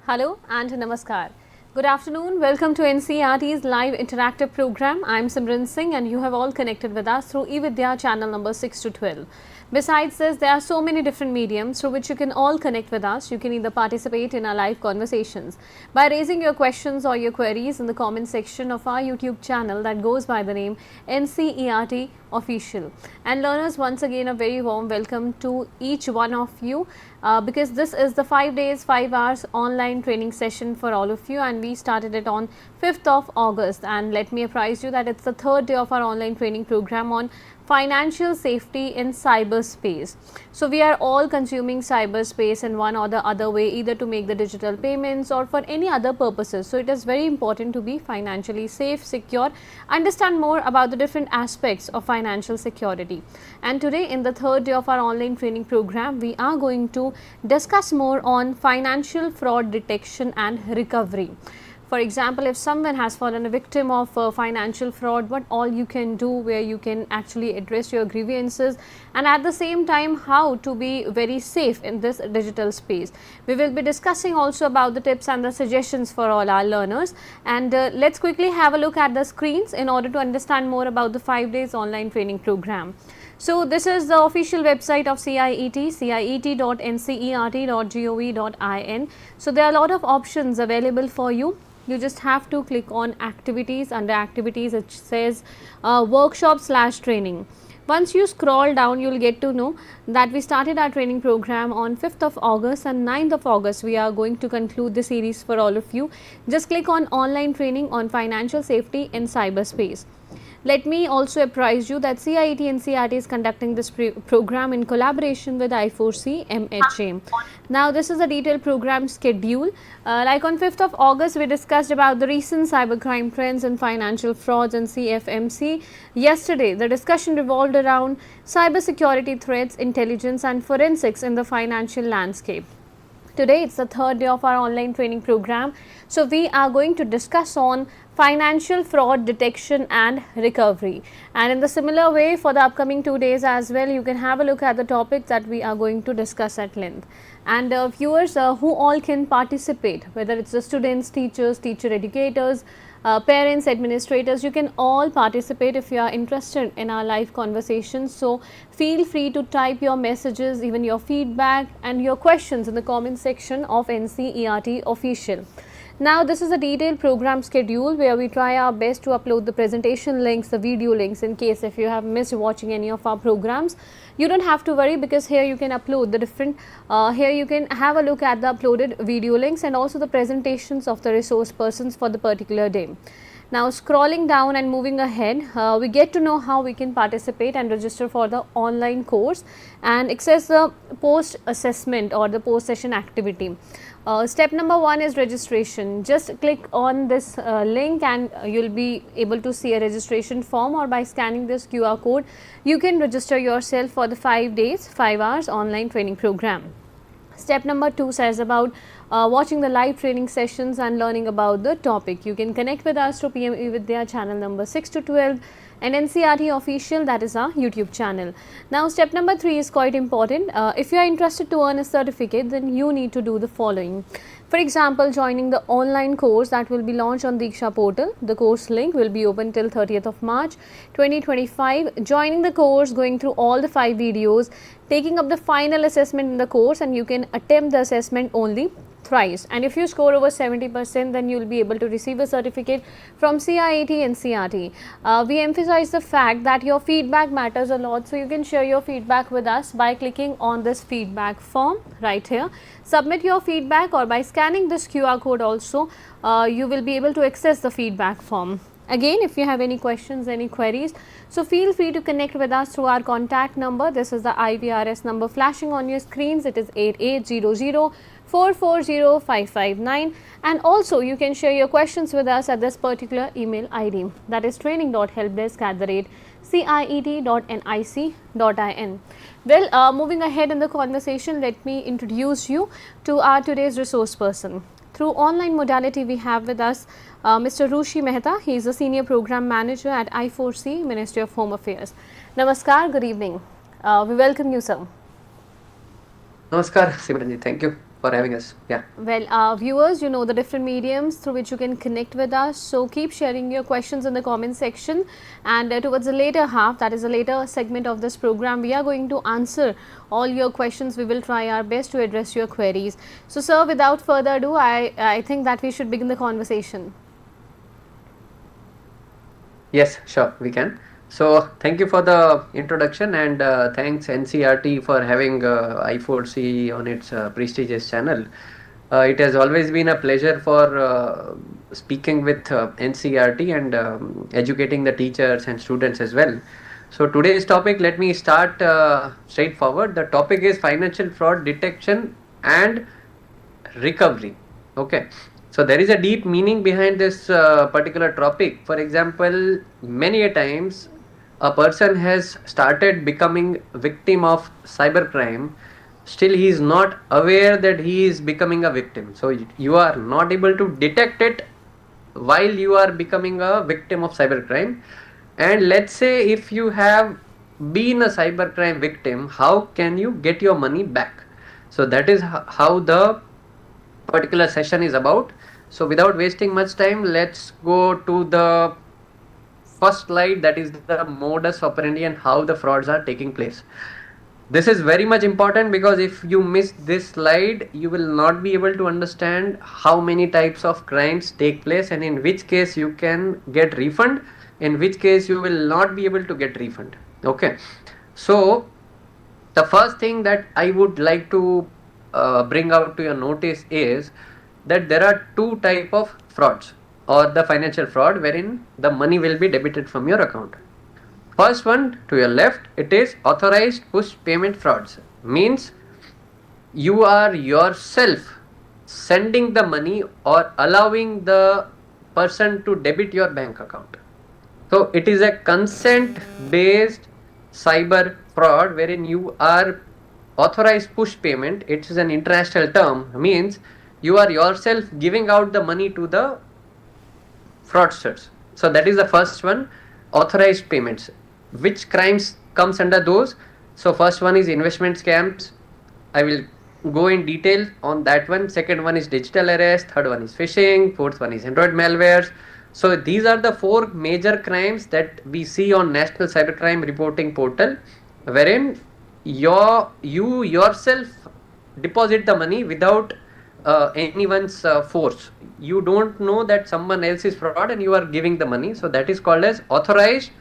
Hello and Namaskar. Good afternoon. Welcome to NCERT's live interactive program. I am Simran Singh and you have all connected with us through eVidya channel number 6 to 12. Besides this, there are so many different mediums through which you can all connect with us. You can either participate in our live conversations by raising your questions or your queries in the comment section of our YouTube channel that goes by the name NCERT Official. And learners, once again a very warm welcome to each one of you because this is the 5 days 5 hours online training session for all of you, and we started it on 5th of August. And let me apprise you that it's the third day of our online training program on financial safety in cyberspace. So we are all consuming cyberspace in one or the other way, either to make the digital payments or for any other purposes. So it is very important to be financially safe, secure, understand more about the different aspects of financial security. And today, in the third day of our online training program, we are going to discuss more on financial fraud detection and recovery. For example, if someone has fallen a victim of financial fraud, what all you can do, where you can actually address your grievances, and at the same time how to be very safe in this digital space. We will be discussing also about the tips and the suggestions for all our learners, and let's quickly have a look at the screens in order to understand more about the 5 days online training program. So this is the official website of CIET, ciet.ncert.gov.in. So there are a lot of options available for you. You just have to click on activities. Under activities it says workshop/training. Once you scroll down, you will get to know that we started our training program on 5th of August and 9th of August. We are going to conclude the series for all of you. Just click on online training on financial safety in cyberspace. Let me also apprise you that CIET NCERT is conducting this program in collaboration with I4C MHA. Now, this is a detailed program schedule. Like on 5th of August, we discussed about the recent cybercrime trends and financial frauds and CFMC. Yesterday, the discussion revolved around cybersecurity threats, intelligence and forensics in the financial landscape. Today, it's the third day of our online training program. So, we are going to discuss on financial fraud detection and recovery. And in the similar way, for the upcoming 2 days as well, you can have a look at the topics that we are going to discuss at length. And viewers who all can participate, whether it's the students, teachers, teacher educators, parents, administrators, you can all participate if you are interested in our live conversations. So feel free to type your messages, even your feedback and your questions in the comment section of NCERT Official. Now, this is a detailed program schedule where we try our best to upload the presentation links, the video links, in case if you have missed watching any of our programs. You don't have to worry, because here you can upload the different, here you can have a look at the uploaded video links and also the presentations of the resource persons for the particular day. Now, scrolling down and moving ahead, we get to know how we can participate and register for the online course and access the post assessment or the post session activity. Step number 1 is registration. Just click on this link and you will be able to see a registration form, or by scanning this QR code, you can register yourself for the 5 days, 5 hours online training program. Step number 2 says about watching the live training sessions and learning about the topic. You can connect with us through PM eVidya channel number 6 to 12 and NCERT Official, that is our YouTube channel. Now, step number 3 is quite important. If you are interested to earn a certificate, then you need to do the following. For example, joining the online course that will be launched on Diksha portal. The course link will be open till 30th of March 2025. Joining the course, going through all the 5 videos, taking up the final assessment in the course, and you can attempt the assessment only thrice, and if you score over 70%, then you will be able to receive a certificate from CIET NCERT. We emphasize the fact that your feedback matters a lot, so you can share your feedback with us by clicking on this feedback form right here. Submit your feedback, or by scanning this QR code also, you will be able to access the feedback form. Again, if you have any questions, any queries, so feel free to connect with us through our contact number. This is the IVRS number flashing on your screens. It is 8800440559, and also you can share your questions with us at this particular email ID, that is training.helpdesk@ciet.nic.in. Well, moving ahead in the conversation, let me introduce you to our today's resource person. Through online modality, we have with us Mr. Rushi Mehta. He is a Senior Program Manager at I4C, Ministry of Home Affairs. Namaskar, good evening. We welcome you, sir. Namaskar, Simranji. Thank you. for having us. Yeah. Well, viewers, you know the different mediums through which you can connect with us. So keep sharing your questions in the comment section. And towards the later half, that is the later segment of this program, we are going to answer all your questions. We will try our best to address your queries. So, sir, without further ado, I think that we should begin the conversation. Yes, sure, we can. So, thank you for the introduction, and thanks NCRT for having I4C on its prestigious channel. It has always been a pleasure for speaking with NCRT and educating the teachers and students as well. So, today's topic, let me start straightforward. The topic is financial fraud detection and recovery. Okay, so there is a deep meaning behind this particular topic. For example, many a times a person has started becoming victim of cybercrime, still he is not aware that he is becoming a victim. So you are not able to detect it while you are becoming a victim of cybercrime. And let's say if you have been a cybercrime victim, how can you get your money back? So that is how the particular session is about. So without wasting much time, let's go to the first slide, that is the modus operandi and how the frauds are taking place. This is very much important because if you miss this slide, you will not be able to understand how many types of crimes take place and in which case you can get refund, in which case you will not be able to get refund. Okay, so the first thing that I would like to bring out to your notice is that there are two type of frauds or the financial fraud wherein the money will be debited from your account. First one to your left, it is authorized push payment frauds. Means you are yourself sending the money or allowing the person to debit your bank account. So it is a consent based cyber fraud wherein you are authorized push payment. It is an international term, means you are yourself giving out the money to the fraudsters. So that is the first one, authorized payments. Which crimes comes under those? So first one is investment scams. I will go in detail on that one. Second one is digital arrest. Third one is phishing. Fourth one is Android malwares. So these are the four major crimes that we see on National Cybercrime Reporting Portal, wherein you yourself deposit the money without anyone's force. You don't know that someone else is fraud and you are giving the money. So that is called as authorized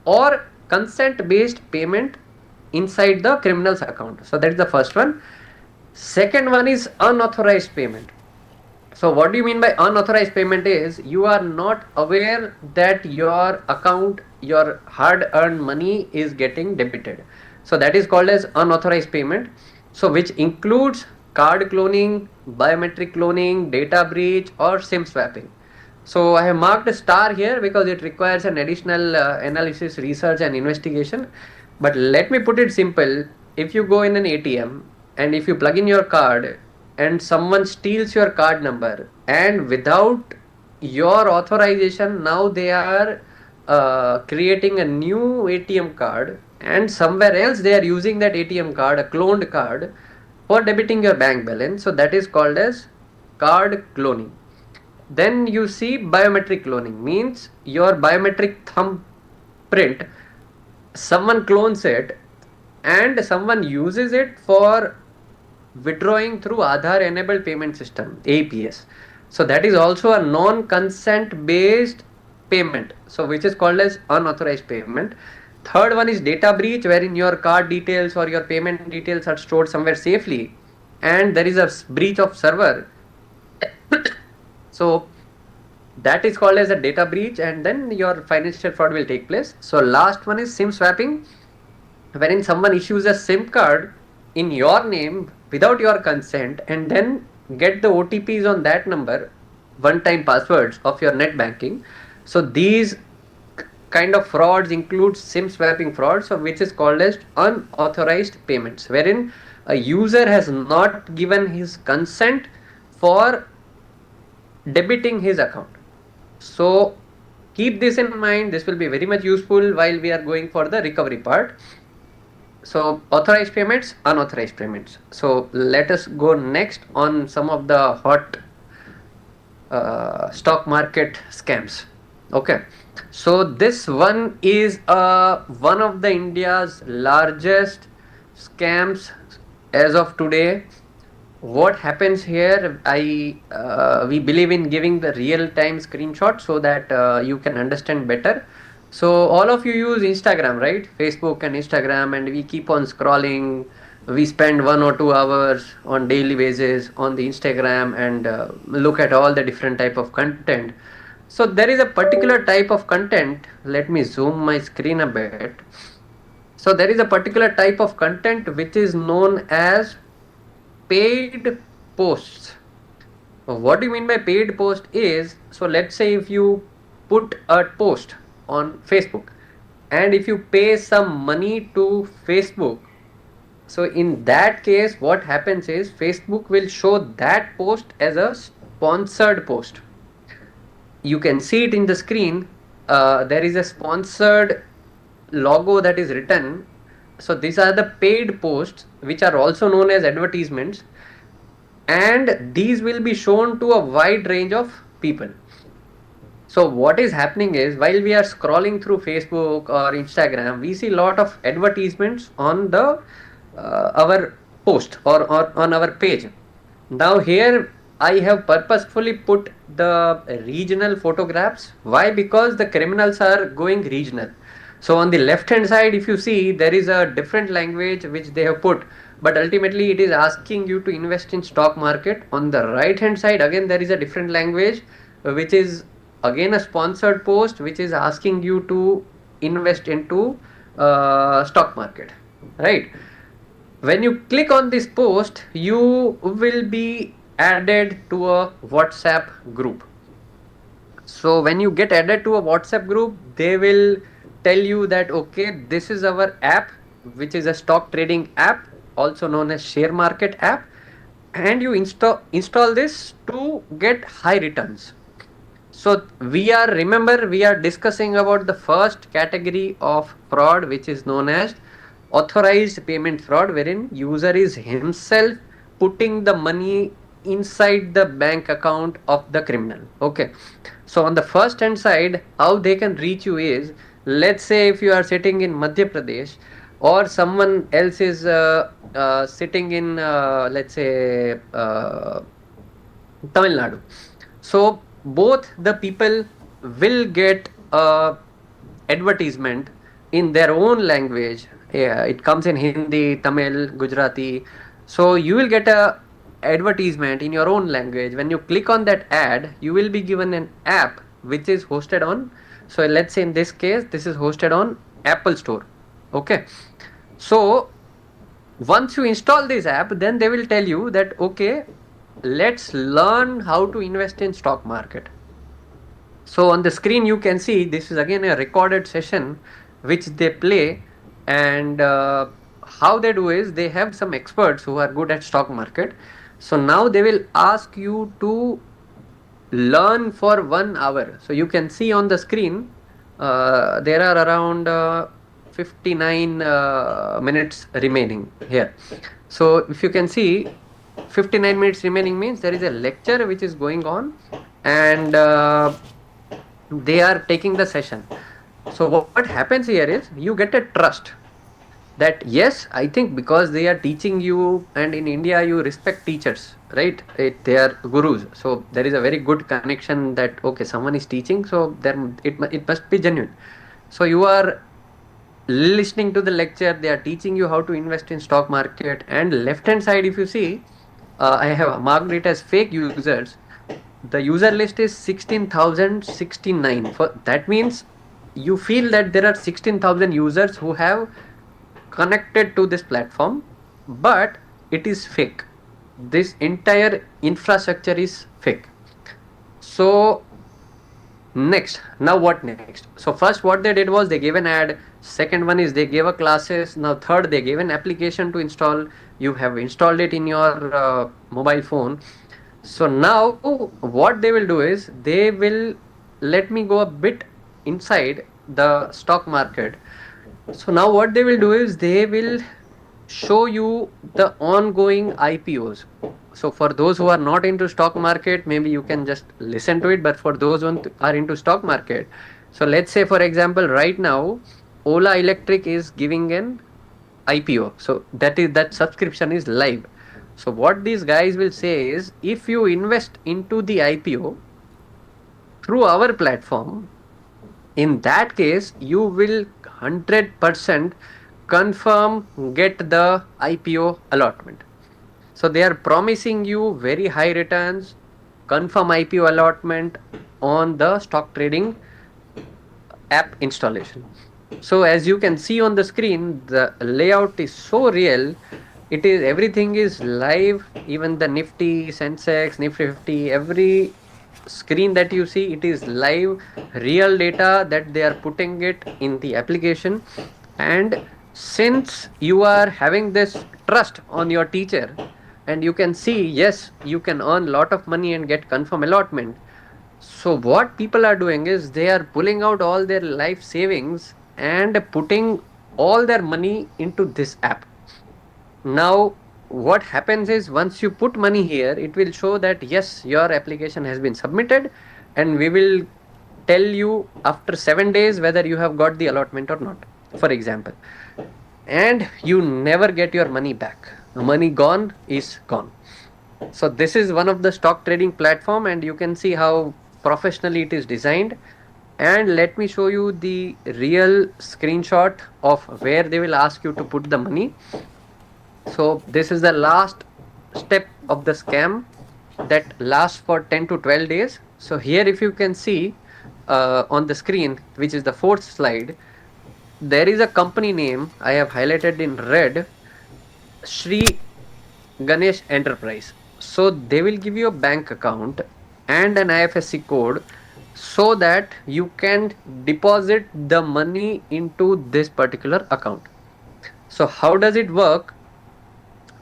or consent based payment inside the criminal's account. So that is the first one. Second one is unauthorized payment. So what do you mean by unauthorized payment is you are not aware that your account, your hard earned money is getting debited. So that is called as unauthorized payment. So which includes card cloning, biometric cloning, data breach or SIM swapping. So I have marked a star here because it requires an additional analysis, research and investigation. But let me put it simple. If you go in an ATM and if you plug in your card and someone steals your card number and without your authorization, now they are creating a new ATM card and somewhere else they are using that ATM card, a cloned card, for debiting your bank balance. So that is called as card cloning. Then you see biometric cloning, means your biometric thumb print, someone clones it and someone uses it for withdrawing through Aadhaar enabled payment system, APS. So that is also a non-consent based payment, so which is called as unauthorized payment. Third one is data breach, wherein your card details or your payment details are stored somewhere safely and there is a breach of server. So that is called as a data breach and then your financial fraud will take place. So last one is SIM swapping, wherein someone issues a SIM card in your name without your consent and then get the OTPs on that number, one time passwords of your net banking. So these kind of frauds include SIM swapping fraud, so which is called as unauthorized payments, wherein a user has not given his consent for debiting his account. So keep this in mind. This will be very much useful while we are going for the recovery part. So authorized payments, unauthorized payments. So let us go next on some of the hot stock market scams. Okay, so this one is one of the India's largest scams as of today. What happens here, we believe in giving the real time screenshot so that you can understand better. So all of you use Instagram, right? Facebook and Instagram, and we keep on scrolling. We spend 1 or 2 hours on daily basis on the Instagram and look at all the different type of content. So there is a particular type of content. Let me zoom my screen a bit. So there is a particular type of content which is known as paid posts. What do you mean by paid post is, so let's say if you put a post on Facebook and if you pay some money to Facebook, so in that case what happens is Facebook will show that post as a sponsored post. You can see it in the screen. There is a sponsored logo that is written. So these are the paid posts which are also known as advertisements, and these will be shown to a wide range of people. So what is happening is, while we are scrolling through Facebook or Instagram, we see a lot of advertisements on the our post or on our page. Now here I have purposefully put the regional photographs. Why? Because the criminals are going regional. So on the left hand side, if you see, there is a different language which they have put, but ultimately it is asking you to invest in stock market. On the right hand side, again there is a different language which is again a sponsored post which is asking you to invest into stock market, right? When you click on this post, you will be added to a WhatsApp group. So when you get added to a WhatsApp group, they will tell you that okay, this is our app, which is a stock trading app, also known as share market app, and you install this to get high returns. So we are discussing about the first category of fraud, which is known as authorized payment fraud, wherein user is himself putting the money inside the bank account of the criminal. Okay. So on the first hand side, how they can reach you is, let's say if you are sitting in Madhya Pradesh, or someone else is sitting in let's say Tamil Nadu. So both the people will get a advertisement in their own language. Yeah, it comes in Hindi, Tamil, Gujarati. So you will get a advertisement in your own language. When you click on that ad, you will be given an app which is hosted on. So let's say in this case, this is hosted on Apple Store. Okay. So once you install this app, then they will tell you that okay, let's learn how to invest in stock market. So on the screen you can see this is again a recorded session which they play, and how they do is they have some experts who are good at stock market. So now they will ask you to learn for 1 hour. So you can see on the screen there are around 59 minutes remaining here. So if you can see, 59 minutes remaining means there is a lecture which is going on, and they are taking the session. So what happens here is you get a trust that yes, I think because they are teaching you, and in India you respect teachers, right? They are gurus, so there is a very good connection that okay, someone is teaching, so there it must be genuine. So you are listening to the lecture, they are teaching you how to invest in stock market, and left hand side if you see, I have marked it as fake users. The user list is 16,069. For that means you feel that there are 16,000 users who have connected to this platform, but it is fake. This entire infrastructure is fake. So next, now what next? So first what they did was they gave an ad. Second one is they gave a classes. Now third, they gave an application to install. You have installed it in your mobile phone. So now what they will do is they will, let me go a bit inside the stock market. So now what they will do is they will show you the ongoing IPOs. So for those who are not into stock market, maybe you can just listen to it. But for those who are into stock market, so let's say for example, right now, Ola Electric is giving an IPO. So that subscription is live. So what these guys will say is, if you invest into the IPO through our platform, in that case you will 100% confirm get the IPO allotment. So they are promising you very high returns, confirm IPO allotment on the stock trading app installation. So as you can see on the screen, the layout is so real. It is, everything is live, even the Nifty, Sensex, Nifty 50, every screen that you see, it is live, real data that they are putting it in the application. And since you are having this trust on your teacher, and you can see, yes, you can earn lot of money and get confirm allotment. So what people are doing is they are pulling out all their life savings and putting all their money into this app. Now, what happens is, once you put money here, it will show that yes, your application has been submitted, and we will tell you after 7 days whether you have got the allotment or not, for example. And you never get your money back. Money gone is gone. So this is one of the stock trading platform, and you can see how professionally it is designed. And let me show you the real screenshot of where they will ask you to put the money. So this is the last step of the scam that lasts for 10 to 12 days. So here, if you can see on the screen, which is the fourth slide, there is a company name I have highlighted in red, Sri Ganesh Enterprise. So they will give you a bank account and an IFSC code so that you can deposit the money into this particular account. So how does it work?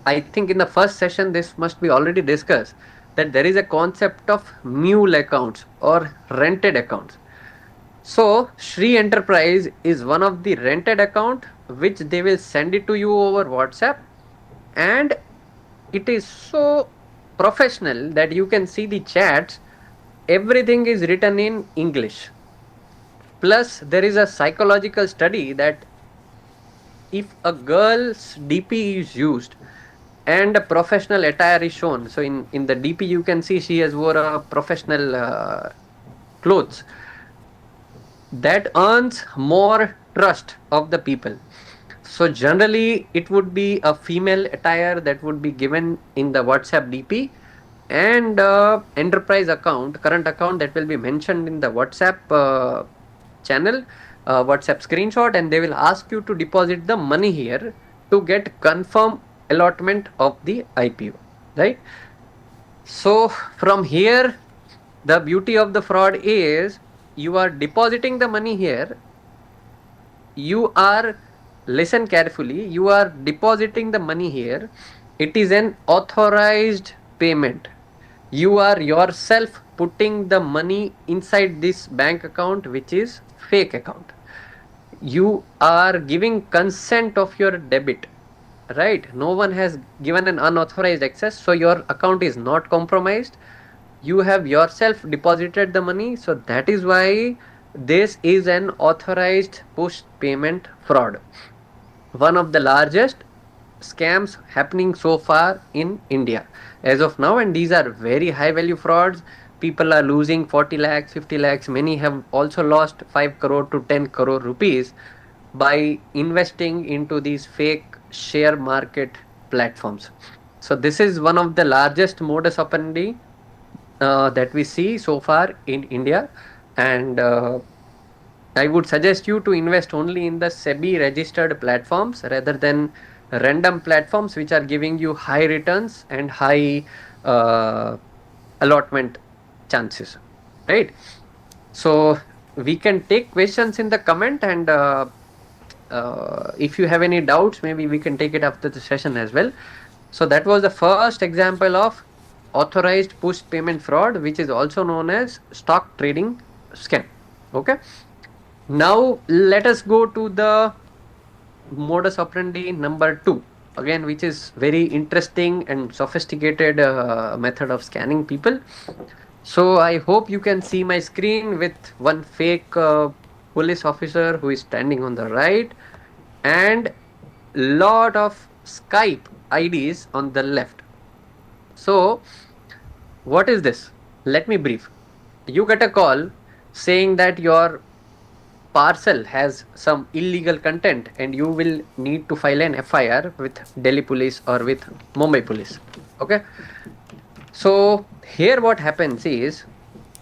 I think in the first session this must be already discussed, that there is a concept of mule accounts or rented accounts. So Sri Enterprise is one of the rented account which they will send it to you over WhatsApp, and it is so professional that you can see the chats, everything is written in English. Plus there is a psychological study that if a girl's DP is used and a professional attire is shown, so in the DP you can see she has wore a professional clothes, that earns more trust of the people. So generally it would be a female attire that would be given in the WhatsApp DP, and enterprise account, current account, that will be mentioned in the WhatsApp channel, WhatsApp screenshot, and they will ask you to deposit the money here to get confirm allotment of the IPO, right? So from here, the beauty of the fraud is, you are depositing the money here, you are, listen carefully, you are depositing the money here, it is an authorized payment. You are yourself putting the money inside this bank account, which is fake account. You are giving consent of your debit, right? No one has given an unauthorized access, so your account is not compromised. You have yourself deposited the money, so that is why this is an authorized push payment fraud, one of the largest scams happening so far in India as of now. And these are very high value frauds. People are losing 40 lakhs, 50 lakhs. Many have also lost 5 crore to 10 crore rupees by investing into these fake share market platforms. So this is one of the largest modus operandi that we see so far in India. And I would suggest you to invest only in the SEBI registered platforms rather than random platforms which are giving you high returns and high uh, allotment chances, right? So we can take questions in the comment, and if you have any doubts, maybe we can take it after the session as well. So that was the first example of authorized push payment fraud, which is also known as stock trading scam. Okay. Now let us go to the modus operandi number 2. again, which is very interesting and sophisticated method of scanning people. So I hope you can see my screen with one fake police officer who is standing on the right, and lot of Skype IDs on the left. So what is this? Let me brief. You get a call saying that your parcel has some illegal content and you will need to file an FIR with Delhi police or with Mumbai police. Okay. So here what happens is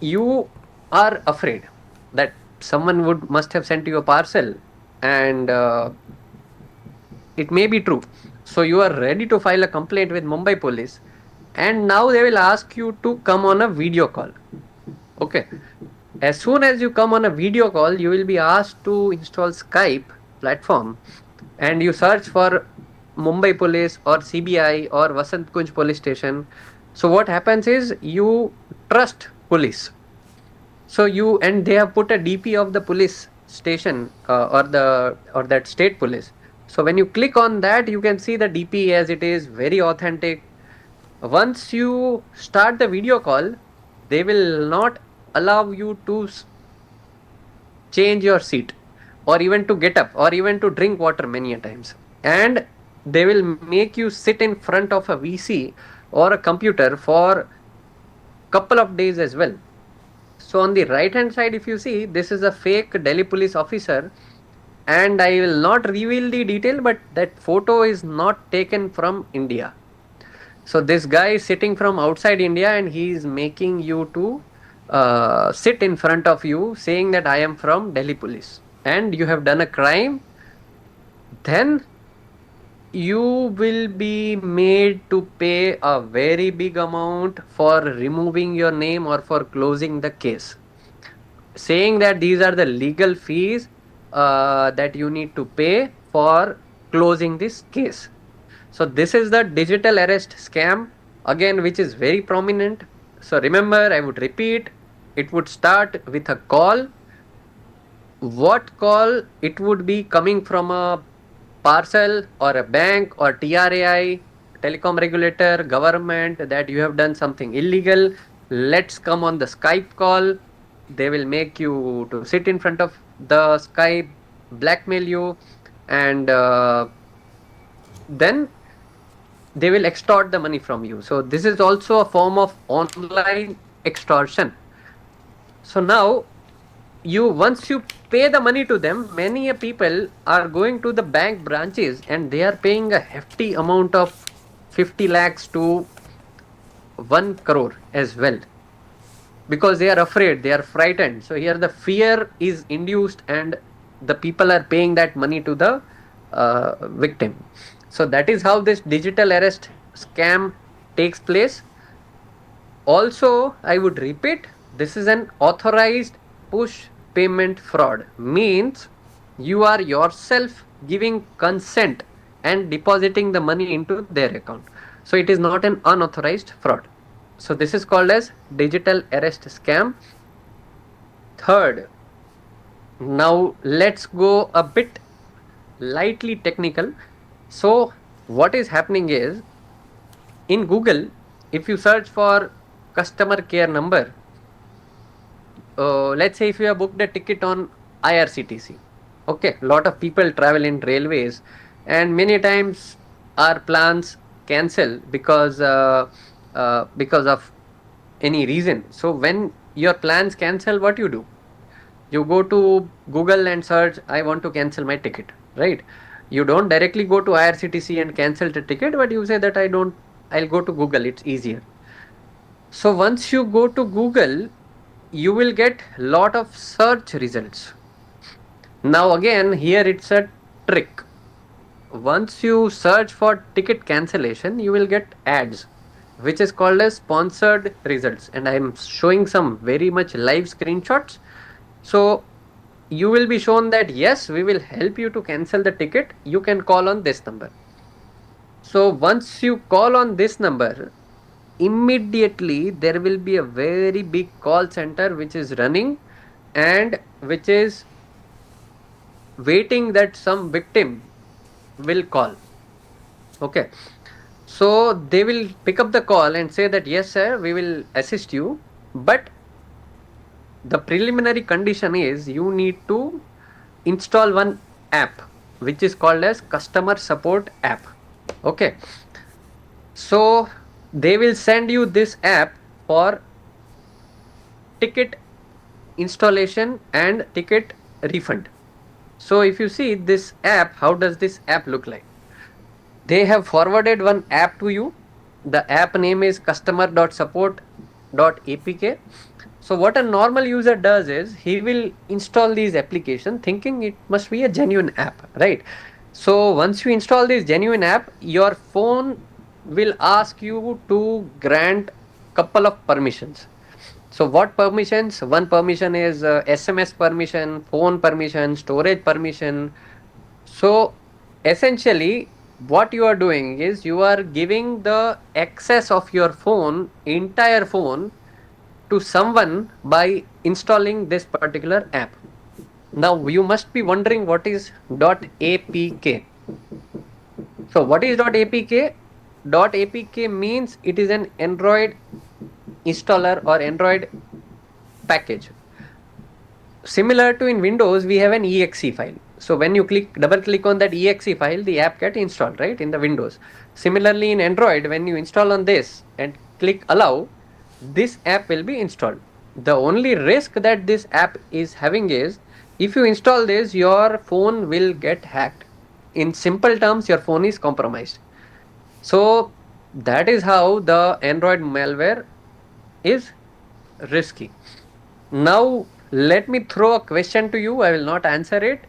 you are afraid that someone would must have sent you a parcel, and it may be true. So you are ready to file a complaint with Mumbai police, and now they will ask you to come on a video call. Okay. As soon as you come on a video call, you will be asked to install Skype platform, and you search for Mumbai police or CBI or Vasant Kunj police station. So what happens is you trust police. So you, and they have put a DP of the police station or that state police. So when you click on that, you can see the DP as it is very authentic. Once you start the video call, they will not allow you to change your seat, or even to get up, or even to drink water many a times. And they will make you sit in front of a VC or a computer for couple of days as well. So on the right hand side, if you see, this is a fake Delhi police officer, and I will not reveal the detail, but that photo is not taken from India. So this guy is sitting from outside India, and he is making you to sit in front of you saying that I am from Delhi police and you have done a crime. Then you will be made to pay a very big amount for removing your name or for closing the case, saying that these are the legal fees that you need to pay for closing this case. So this is the digital arrest scam, again, which is very prominent. So remember, I would repeat, it would start with a call. What call? It would be coming from a parcel or a bank or TRAI, telecom regulator, government, that you have done something illegal. Let's come on the Skype call. They will make you to sit in front of the Skype, blackmail you, and then they will extort the money from you. So this is also a form of online extortion. So now once you pay the money to them, many people are going to the bank branches and they are paying a hefty amount of 50 lakhs to 1 crore as well, because they are afraid, they are frightened. So here the fear is induced and the people are paying that money to the victim. So that is how this digital arrest scam takes place. Also, I would repeat, this is an authorized push payment fraud. Means you are yourself giving consent and depositing the money into their account. So it is not an unauthorized fraud. So this is called as digital arrest scam. Third, now let's go a bit lightly technical. So what is happening is, in Google, if you search for customer care number, let's say if you have booked a ticket on IRCTC, okay, lot of people travel in railways, and many times our plans cancel because of any reason. So when your plans cancel, what you do? You go to Google and search, I want to cancel my ticket, right? You don't directly go to IRCTC and cancel the ticket, but you say that I'll go to Google, it's easier. So once you go to Google, you will get lot of search results. Now again, here it's a trick. Once you search for ticket cancellation, you will get ads, which is called as sponsored results. And I'm showing some very much live screenshots. So you will be shown that yes, we will help you to cancel the ticket. You can call on this number. So once you call on this number, immediately there will be a very big call center which is running and which is waiting that some victim will call. Okay. So they will pick up the call and say that yes, sir, we will assist you. But the preliminary condition is you need to install one app which is called as customer support app. Okay. So they will send you this app for ticket installation and ticket refund. So if you see this app, how does this app look like? They have forwarded one app to you. The app name is customer.support.apk. So what a normal user does is he will install these application thinking it must be a genuine app, right? So once you install this genuine app, your phone will ask you to grant couple of permissions. So what permissions? One permission is SMS permission, phone permission, storage permission. So essentially, what you are doing is you are giving the access of your phone, entire phone, to someone by installing this particular app. Now you must be wondering what is .apk. So what is .apk? .apk means it is an Android installer or Android package. Similar to in Windows, we have an exe file. So when you double click on that exe file, the app get installed, right, in the Windows. Similarly in Android, when you install on this and click allow, this app will be installed. The only risk that this app is having is if you install this, your phone will get hacked. In simple terms, your phone is compromised. So that is how the Android malware is risky. Now, let me throw a question to you. I will not answer it.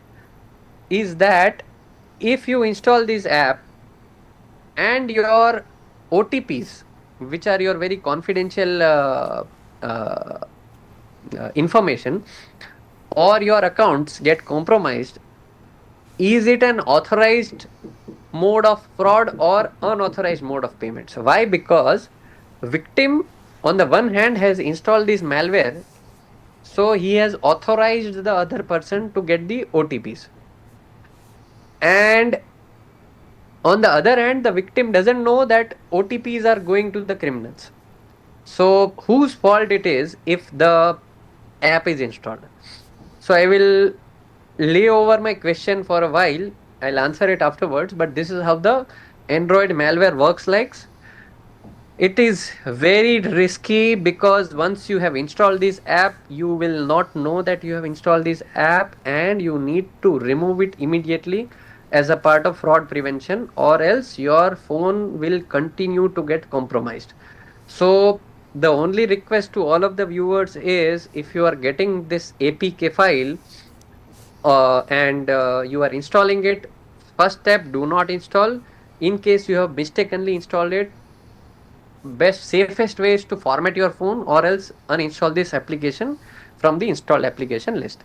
Is that if you install this app and your OTPs, which are your very confidential uh, information, or your accounts get compromised, is it an authorized mode of fraud or unauthorized mode of payments? Why? Because victim on the one hand has installed this malware, so he has authorized the other person to get the OTPs. And on the other hand, the victim doesn't know that OTPs are going to the criminals. So whose fault it is if the app is installed? So I will lay over my question for a while. I'll answer it afterwards, but this is how the Android malware works like. It is very risky because once you have installed this app, you will not know that you have installed this app and you need to remove it immediately as a part of fraud prevention, or else your phone will continue to get compromised. So the only request to all of the viewers is if you are getting this APK file and you are installing it, first step, do not install. In case you have mistakenly installed it, safest way is to format your phone or else uninstall this application from the installed application list.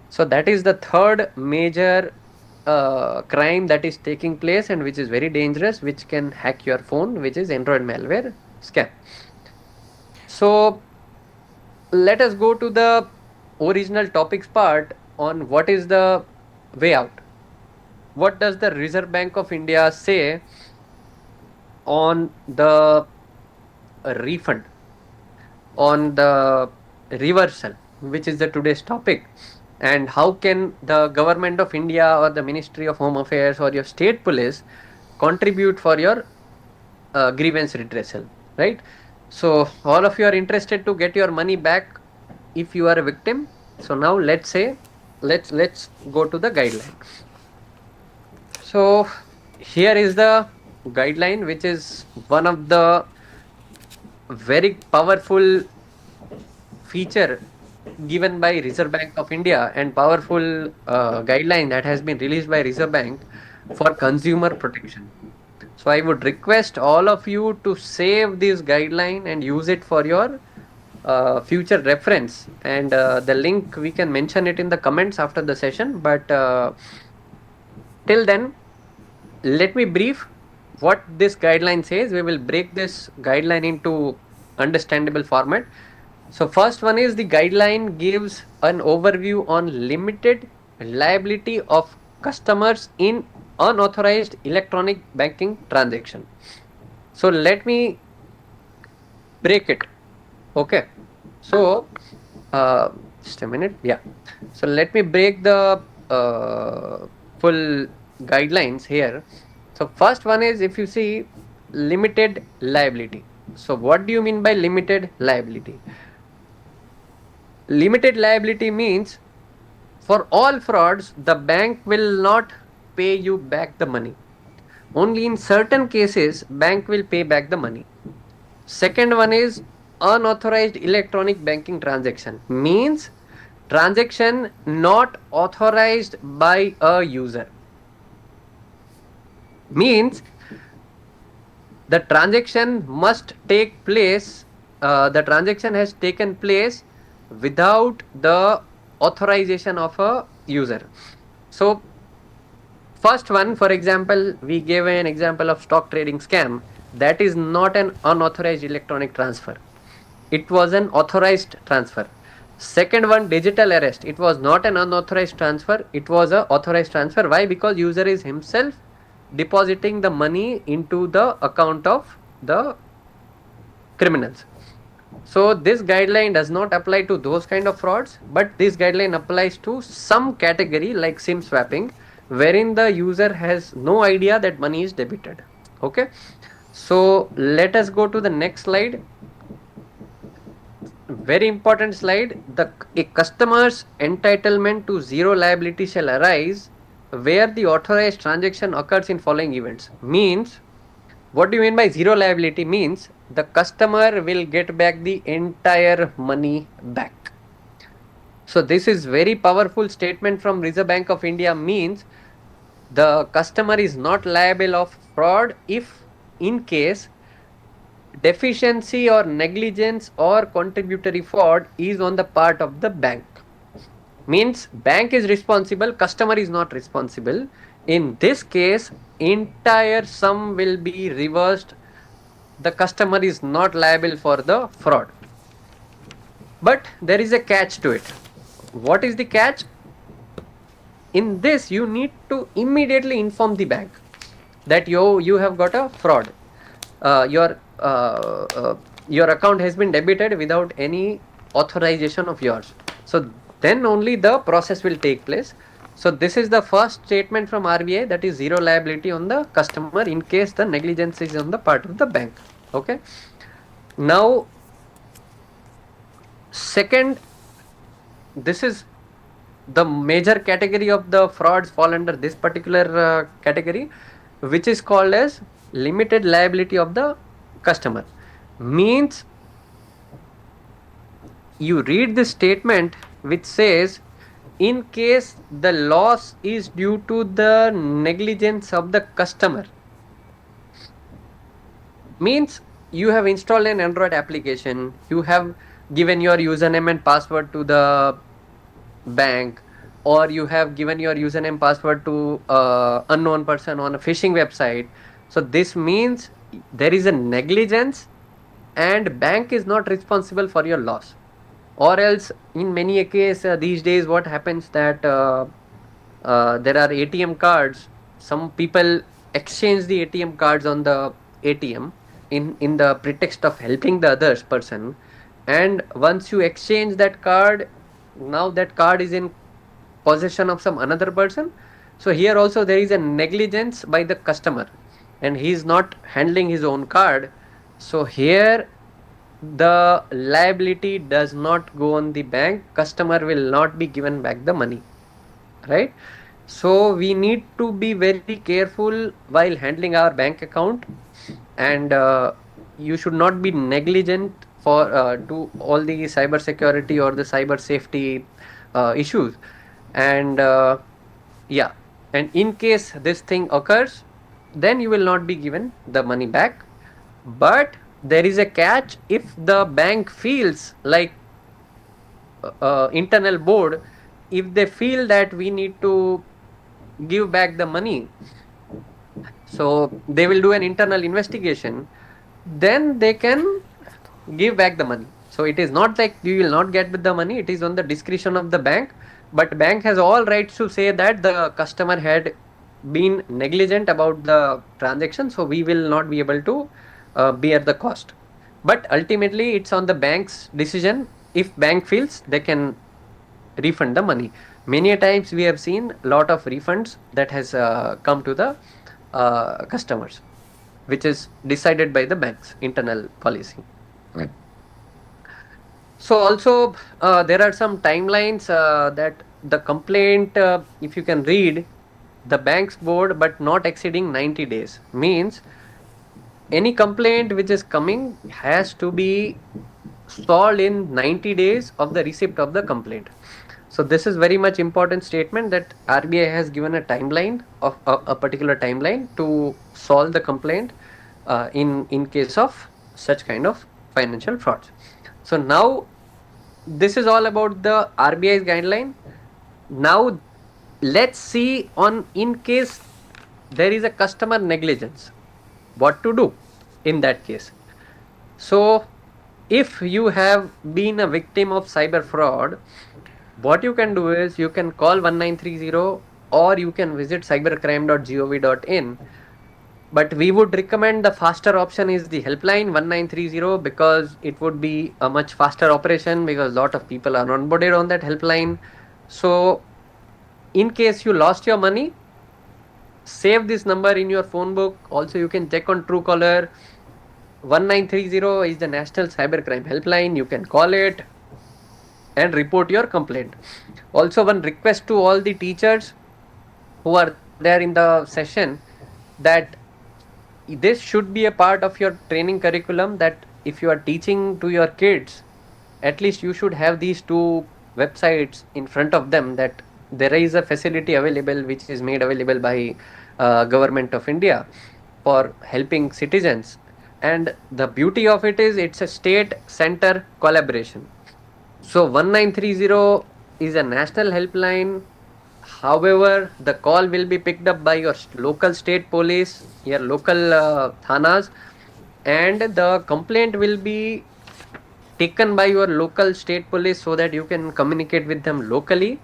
So that is the third major crime that is taking place and which is very dangerous, which can hack your phone, which is Android malware scam. So let us go to the original topics part on what is the way out. What does the Reserve Bank of India say on the refund, on the reversal, which is the today's topic, and how can the government of India or the Ministry of Home Affairs or your state police contribute for your grievance redressal, right? So all of you are interested to get your money back if you are a victim. So now let's go to the guideline. So here is the guideline, which is one of the very powerful feature given by Reserve Bank of India and powerful guideline that has been released by Reserve Bank for consumer protection. So I would request all of you to save this guideline and use it for your future reference. And the link, we can mention it in the comments after the session. But till then, let me brief what this guideline says. We will break this guideline into understandable format. So first one is the guideline gives an overview on limited liability of customers in unauthorized electronic banking transaction. So let me break it. Okay. So just a minute. Yeah. So let me break the full guidelines here. So first one is, if you see, limited liability. So what do you mean by limited liability? Limited liability means for all frauds, the bank will not pay you back the money. Only in certain cases, bank will pay back the money. Second one is unauthorized electronic banking transaction. Means transaction not authorized by a user. Means the transaction must take place, the transaction has taken place without the authorization of a user. So first one, for example, we gave an example of stock trading scam. That is not an unauthorized electronic transfer. It was an authorized transfer. Second one, digital arrest. It was not an unauthorized transfer. It was a authorized transfer. Why? Because user is himself depositing the money into the account of the criminals. So this guideline does not apply to those kind of frauds, but this guideline applies to some category like SIM swapping, wherein the user has no idea that money is debited. Okay. So let us go to the next slide. Very important slide. A customer's entitlement to zero liability shall arise where the authorized transaction occurs in following events. Means, what do you mean by zero liability? Means the customer will get back the entire money back. So this is very powerful statement from Reserve Bank of India. Means the customer is not liable of fraud if, in case, deficiency or negligence or contributory fraud is on the part of the bank. Means bank is responsible, customer is not responsible. In this case, entire sum will be reversed. The customer is not liable for the fraud. But there is a catch to it. What is the catch? In this, you need to immediately inform the bank that you have got a fraud. Your account has been debited without any authorization of yours. So then only the process will take place. So this is the first statement from RBI, that is zero liability on the customer in case the negligence is on the part of the bank. Okay. Now, second, this is the major category of the frauds fall under this particular category, which is called as limited liability of the customer. Means you read the statement which says, in case the loss is due to the negligence of the customer. Means you have installed an Android application, you have given your username and password to the bank, or you have given your username password to unknown person on a phishing website. So this means there is a negligence and bank is not responsible for your loss. Or else, in many a case these days, what happens that there are ATM cards. Some people exchange the ATM cards on the ATM in the pretext of helping the others person. And once you exchange that card, now that card is in possession of some another person. So here also there is a negligence by the customer, and he is not handling his own card. So here the liability does not go on the bank. Customer will not be given back the money. Right? So we need to be very careful while handling our bank account, and you should not be negligent for to all the cyber security or the cyber safety issues. And yeah, and in case this thing occurs, then you will not be given the money back. But there is a catch. If the bank feels like internal board, if they feel that we need to give back the money, so they will do an internal investigation, then they can give back the money. So it is not like you will not get the money, it is on the discretion of the bank. But bank has all rights to say that the customer had been negligent about the transaction, so we will not be able to bear the cost. But ultimately, it's on the bank's decision. If bank feels, they can refund the money. Many a times we have seen a lot of refunds that has come to the customers, which is decided by the bank's internal policy. Right. So also there are some timelines that the complaint, if you can read the bank's board, but not exceeding 90 days, means any complaint which is coming has to be solved in 90 days of the receipt of the complaint. So this is very much important statement that RBI has given a timeline of a particular timeline to solve the complaint in case of such kind of financial frauds. So now this is all about the RBI's guideline. Now let's see on in case there is a customer negligence, what to do in that case. So if you have been a victim of cyber fraud, what you can do is you can call 1930 or you can visit cybercrime.gov.in. But we would recommend the faster option is the helpline 1930 because it would be a much faster operation because a lot of people are onboarded on that helpline. So in case you lost your money, save this number in your phone book. Also, you can check on Truecaller. 1930 is the National Cybercrime Helpline. You can call it and report your complaint. Also, one request to all the teachers who are there in the session that this should be a part of your training curriculum, that if you are teaching to your kids, at least you should have these two websites in front of them, that there is a facility available which is made available by government of India for helping citizens. And the beauty of it is it's a state center collaboration. So 1930 is a national helpline. However, the call will be picked up by your local state police, your local thanas, and the complaint will be taken by your local state police so that you can communicate with them locally.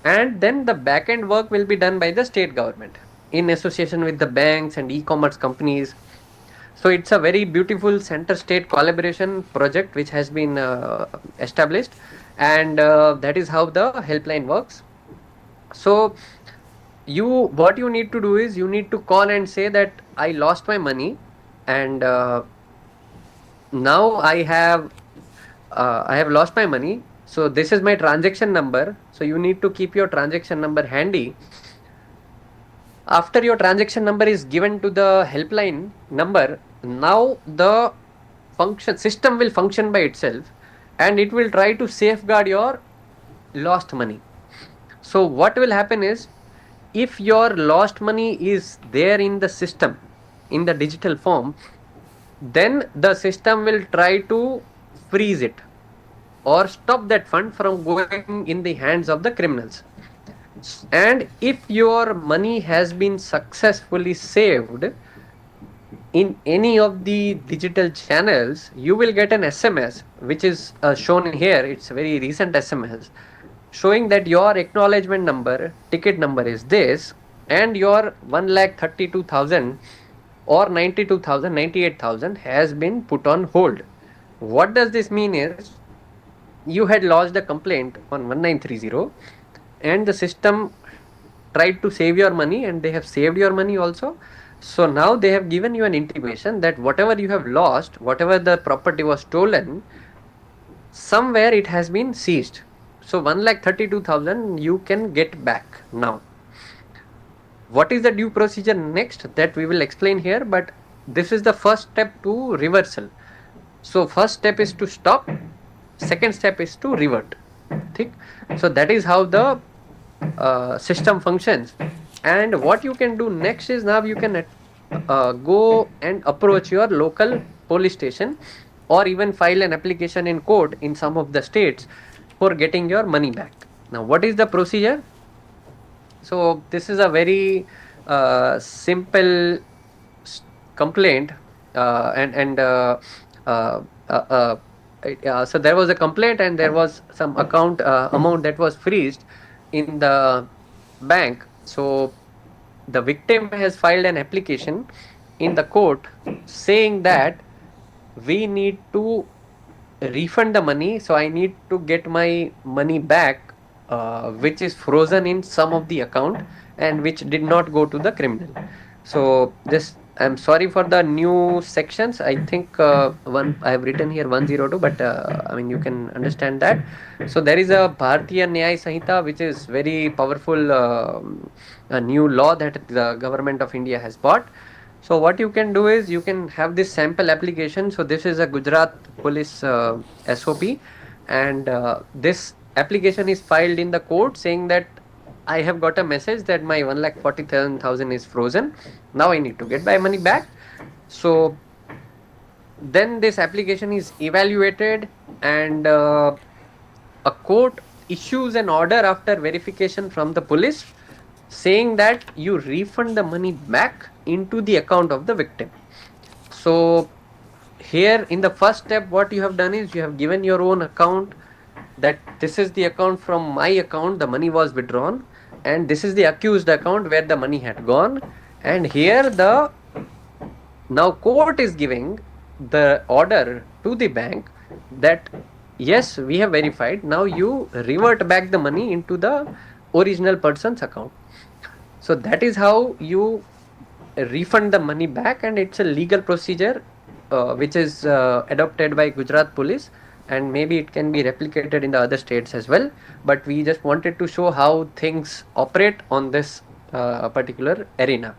And then the back end work will be done by the state government in association with the banks and e-commerce companies. So it's a very beautiful center state collaboration project which has been established, and that is how the helpline works. So what you need to do is you need to call and say that I lost my money, and now I have lost my money. So this is my transaction number. So you need to keep your transaction number handy. After your transaction number is given to the helpline number, now the system will function by itself, and it will try to safeguard your lost money. So what will happen is, if your lost money is there in the system in the digital form, then the system will try to freeze it or stop that fund from going in the hands of the criminals. And if your money has been successfully saved in any of the digital channels, you will get an SMS, which is shown here. It's a very recent SMS showing that your acknowledgement number, ticket number is this, and your 1,32,000 or 92,000, 98,000 has been put on hold. What does this mean is, you had lodged a complaint on 1930 and the system tried to save your money, and they have saved your money also. So now they have given you an intimation that whatever you have lost, whatever the property was stolen, somewhere it has been seized. So 1,32,000 you can get back now. What is the due procedure next, that we will explain here, but this is the first step to reversal. So first step is to stop, second step is to revert. Okay? So that is how the system functions. And what you can do next is, now you can go and approach your local police station, or even file an application in court in some of the states for getting your money back. Now, what is the procedure? So this is a very simple complaint, so there was a complaint, and there was some amount that was freezed in the bank. So the victim has filed an application in the court saying that we need to refund the money, so I need to get my money back, which is frozen in some of the account and which did not go to the criminal. So this, I'm sorry for the new sections. I think one I have written here 102, but I mean you can understand that. So there is a Bharatiya Nyaya Sanhita, which is very powerful a new law that the government of India has bought. So what you can do is you can have this sample application. So this is a Gujarat police SOP, and this application is filed in the court saying that I have got a message that my 1,47,000 is frozen. Now I need to get my money back. So then this application is evaluated, and a court issues an order after verification from the police saying that you refund the money back into the account of the victim. So here in the first step, what you have done is you have given your own account, that this is the account from my account, the money was withdrawn, and this is the accused account where the money had gone. And here the now court is giving the order to the bank that yes, we have verified, now you revert back the money into the original person's account. So that is how you refund the money back, and it's a legal procedure which is adopted by Gujarat police, and maybe it can be replicated in the other states as well. But we just wanted to show how things operate on this particular arena.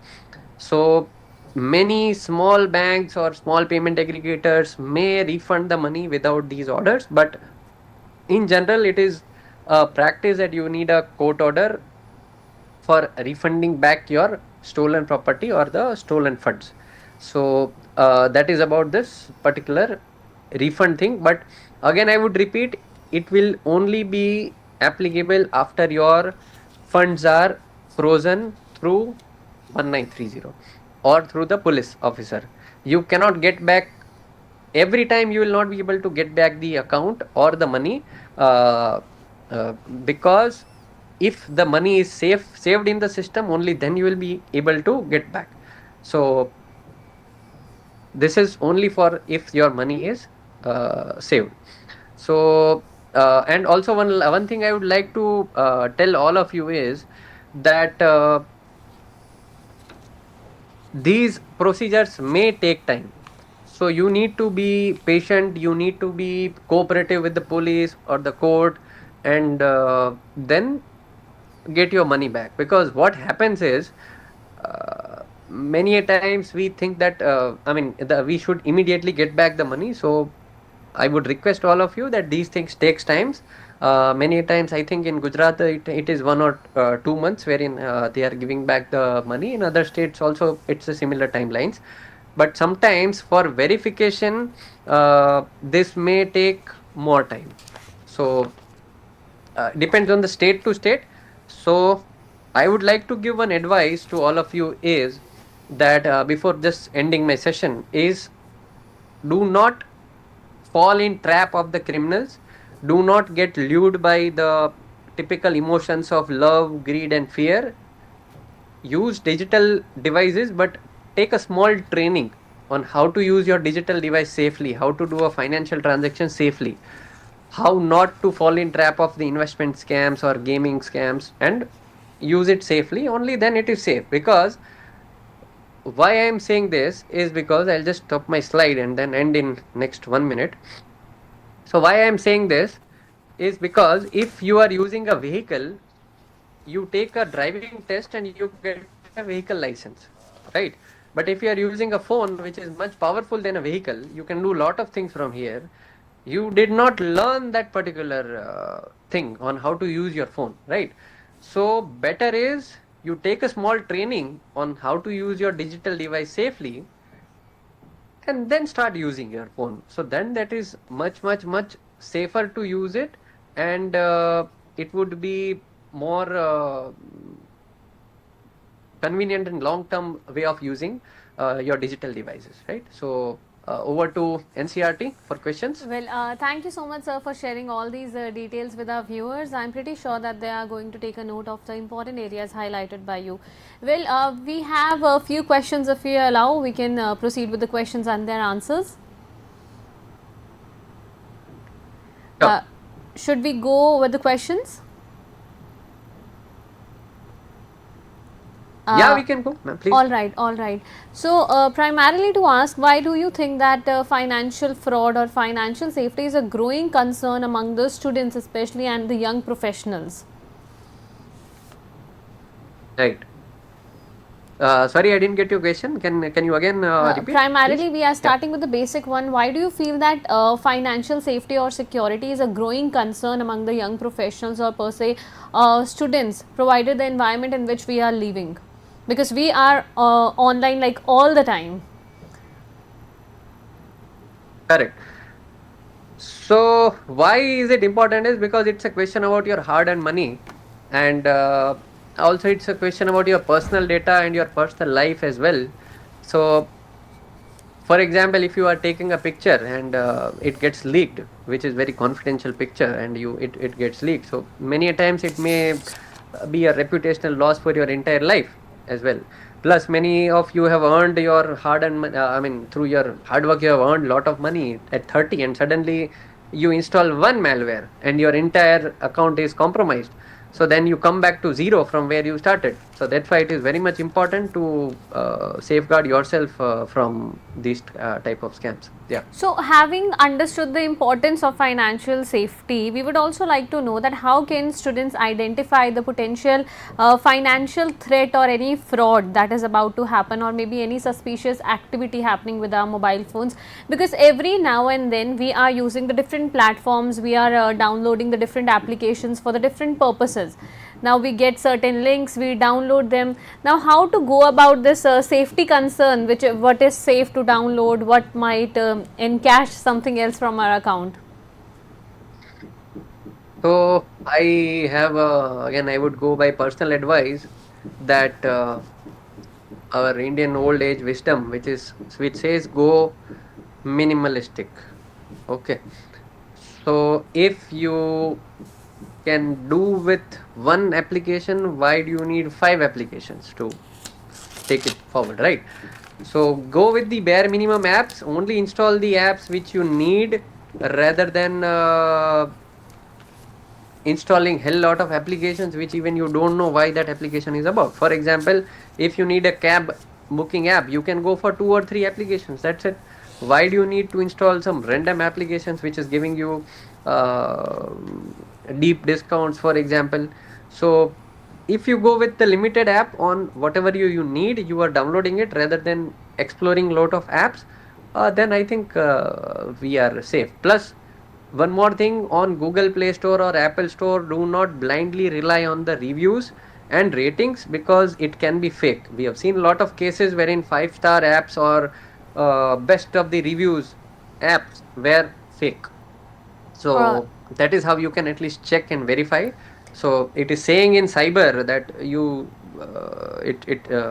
So many small banks or small payment aggregators may refund the money without these orders, but in general it is a practice that you need a court order for refunding back your stolen property or the stolen funds. So that is about this particular refund thing. But again, I would repeat, it will only be applicable after your funds are frozen through 1930 or through the police officer. You cannot get back every time. You will not be able to get back the account or the money, uh, uh, because if the money is saved in the system, only then you will be able to get back. So this is only for if your money is saved. So and also one thing I would like to tell all of you is that these procedures may take time. So you need to be patient, you need to be cooperative with the police or the court, and then get your money back. Because what happens is, many a times we think that I mean we should immediately get back the money. So I would request all of you that these things takes times. Many times I think in Gujarat it is 1 or 2 months wherein they are giving back the money. In other states also it's a similar timelines. But sometimes for verification, this may take more time. So depends on the state to state. So I would like to give one advice to all of you is that before just ending my session is, do not fall in trap of the criminals. Do not get lured by the typical emotions of love, greed, and fear. Use digital devices, but take a small training on how to use your digital device safely, how to do a financial transaction safely, how not to fall in trap of the investment scams or gaming scams, and use it safely. Only then it is safe. Because why I am saying this is because I'll just stop my slide and then end in next 1 minute. So why I am saying this is because if you are using a vehicle, you take a driving test and you get a vehicle license, right? But if you are using a phone which is much powerful than a vehicle, you can do a lot of things from here. You did not learn that particular thing on how to use your phone, right? So better is you take a small training on how to use your digital device safely, and then start using your phone. So then that is much safer to use it, and it would be more convenient and long term way of using your digital devices, right? So over to NCRT for questions. Well, thank you so much, sir, for sharing all these details with our viewers. I'm pretty sure that they are going to take a note of the important areas highlighted by you. Well, we have a few questions. If you allow, we can proceed with the questions and their answers. Sure. Should we go with the questions? Yeah, we can go, ma'am, please. All right. So, primarily to ask, why do you think that financial fraud or financial safety is a growing concern among the students, especially and the young professionals? Right. Sorry, I didn't get your question. Can you again repeat? Primarily, Please? we are starting with the basic one. Why do you feel that financial safety or security is a growing concern among the young professionals or per se students, provided the environment in which we are living? Because we are online like all the time. Correct. So why is it important is because it's a question about your hard-earned money, and also it's a question about your personal data and your personal life as well. So for example, if you are taking a picture and it gets leaked, which is very confidential picture, and it gets leaked, so many a times it may be a reputational loss for your entire life as well. Plus many of you have earned your hard and I mean through your hard work you have earned lot of money at 30, and suddenly you install one malware and your entire account is compromised. So then you come back to zero from where you started. So that's why it is very much important to safeguard yourself from these type of scams. Yeah. So, having understood the importance of financial safety, we would also like to know that how can students identify the potential financial threat or any fraud that is about to happen, or maybe any suspicious activity happening with our mobile phones, because every now and then we are using the different platforms, we are downloading the different applications for the different purposes. Now we get certain links, we download them. Now how to go about this safety concern, which what is safe to download, what might encash something else from our account? So I have again I would go by personal advice that our Indian old age wisdom, which says go minimalistic. Okay. So if you can do with one application, why do you need 5 applications to take it forward, right? So go with the bare minimum apps, only install the apps which you need rather than installing hell lot of applications which even you don't know why that application is about. For example, if you need a cab booking app, you can go for 2 or 3 applications, that's it. Why do you need to install some random applications which is giving you uh, deep discounts, for example? So if you go with the limited app on whatever you need, you are downloading it rather than exploring lot of apps, then I think we are safe. Plus one more thing, on Google Play Store or Apple Store, do not blindly rely on the reviews and ratings because it can be fake. We have seen a lot of cases wherein 5-star apps or best of the reviews apps were fake. So that is how you can at least check and verify. So it is saying in cyber that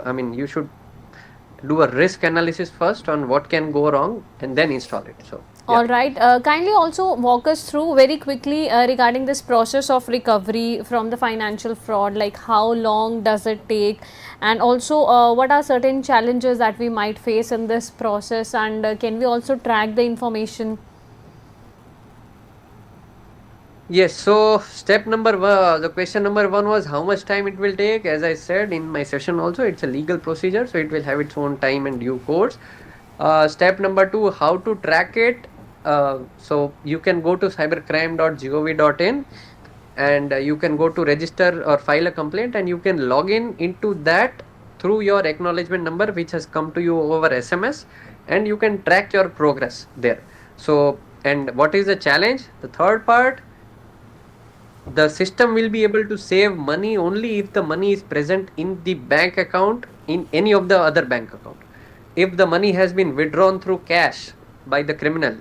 I mean you should do a risk analysis first on what can go wrong and then install it. So yeah. All right. Kindly also walk us through very quickly regarding this process of recovery from the financial fraud, like how long does it take, and also what are certain challenges that we might face in this process, and can we also track the information? Yes, so step number one, the question number one was how much time it will take. As I said in my session also, it's a legal procedure, so it will have its own time and due course. Step number two, how to track it. So you can go to cybercrime.gov.in and you can go to register or file a complaint, and you can log in into that through your acknowledgement number which has come to you over SMS, and you can track your progress there. So, and what is the challenge? The third part, the system will be able to save money only if the money is present in the bank account in any of the other bank account. If the money has been withdrawn through cash by the criminal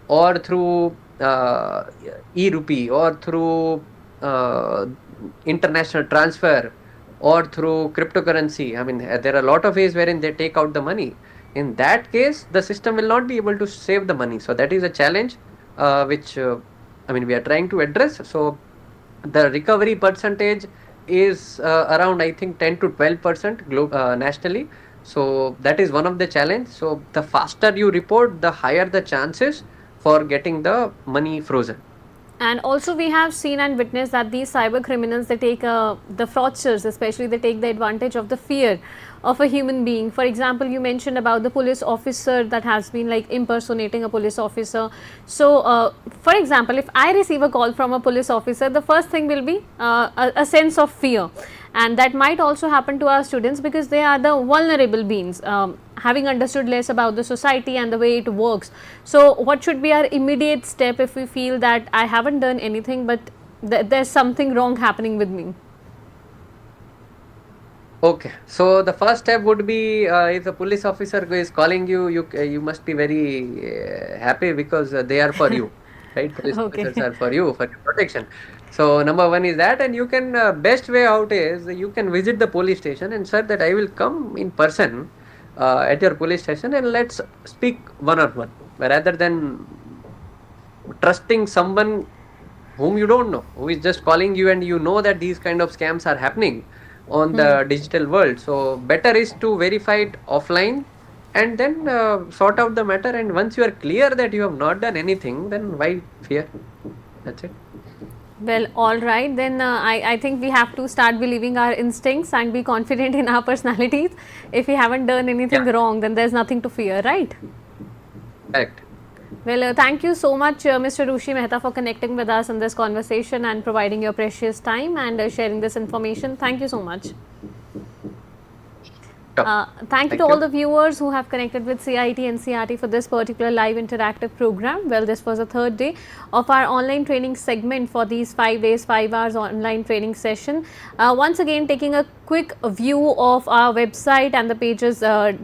or through e-rupee or through international transfer or through cryptocurrency, I mean there are a lot of ways wherein they take out the money. in that case the system will not be able to save the money. So that is a challenge which I mean we are trying to address. So the recovery percentage is around I think 10 to 12% nationally. So that is one of the challenge. So the faster you report, the higher the chances for getting the money frozen. And also we have seen and witnessed that these cyber criminals, they take the fraudsters especially, they take the advantage of the fear of a human being. For example, you mentioned about the police officer that has been like impersonating a police officer. So for example, if I receive a call from a police officer, the first thing will be a sense of fear, and that might also happen to our students because they are the vulnerable beings, having understood less about the society and the way it works. So what should be our immediate step if we feel that I haven't done anything but there's something wrong happening with me? Okay, so the first step would be if a police officer is calling you, you must be very happy because they are for you, right? Police Okay. officers are for you, for your protection. So number one is that, and you can best way out is you can visit the police station and say that I will come in person at your police station and let's speak one on one, rather than trusting someone whom you don't know, who is just calling you, and you know that these kind of scams are happening on the digital world. So better is to verify it offline and then sort out the matter. And once you are clear that you have not done anything, then why fear? That's it. Well, all right, then I think we have to start believing our instincts and be confident in our personalities. If we haven't done anything Yeah, wrong, then there's nothing to fear, right? correct. Well, thank you so much, Mr. Rushi Mehta, for connecting with us in this conversation and providing your precious time and sharing this information. Thank you so much. Sure. Thank you to Thank all you. the viewers who have connected with CIT and CRT for this particular live interactive program. Well, this was the third day of our online training segment for these 5 days, 5 hours online training session. Once again, taking a quick view of our website and the pages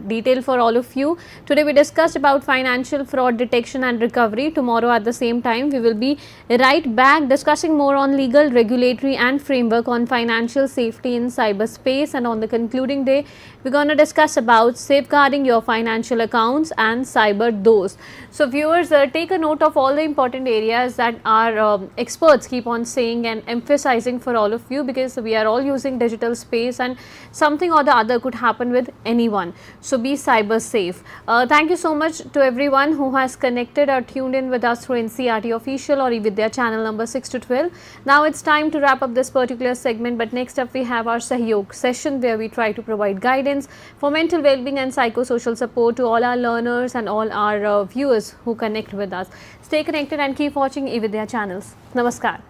detailed for all of you. Today we discussed about financial fraud detection and recovery. Tomorrow at the same time we will be right back discussing more on legal, regulatory and framework on financial safety in cyberspace, and on the concluding day we're going to discuss about safeguarding your financial accounts and cyber dose. So viewers, take a note of all the important areas that our experts keep on saying and emphasizing for all of you, because we are all using digital space and something or the other could happen with anyone. So be cyber safe. Thank you so much to everyone who has connected or tuned in with us through NCRT official or with their channel number 6 to 12. Now it's time to wrap up this particular segment, but next up we have our Sahyog session where we try to provide guidance for mental well-being and psychosocial support to all our learners and all our viewers who connect with us. Stay connected and keep watching Evidya channels. Namaskar.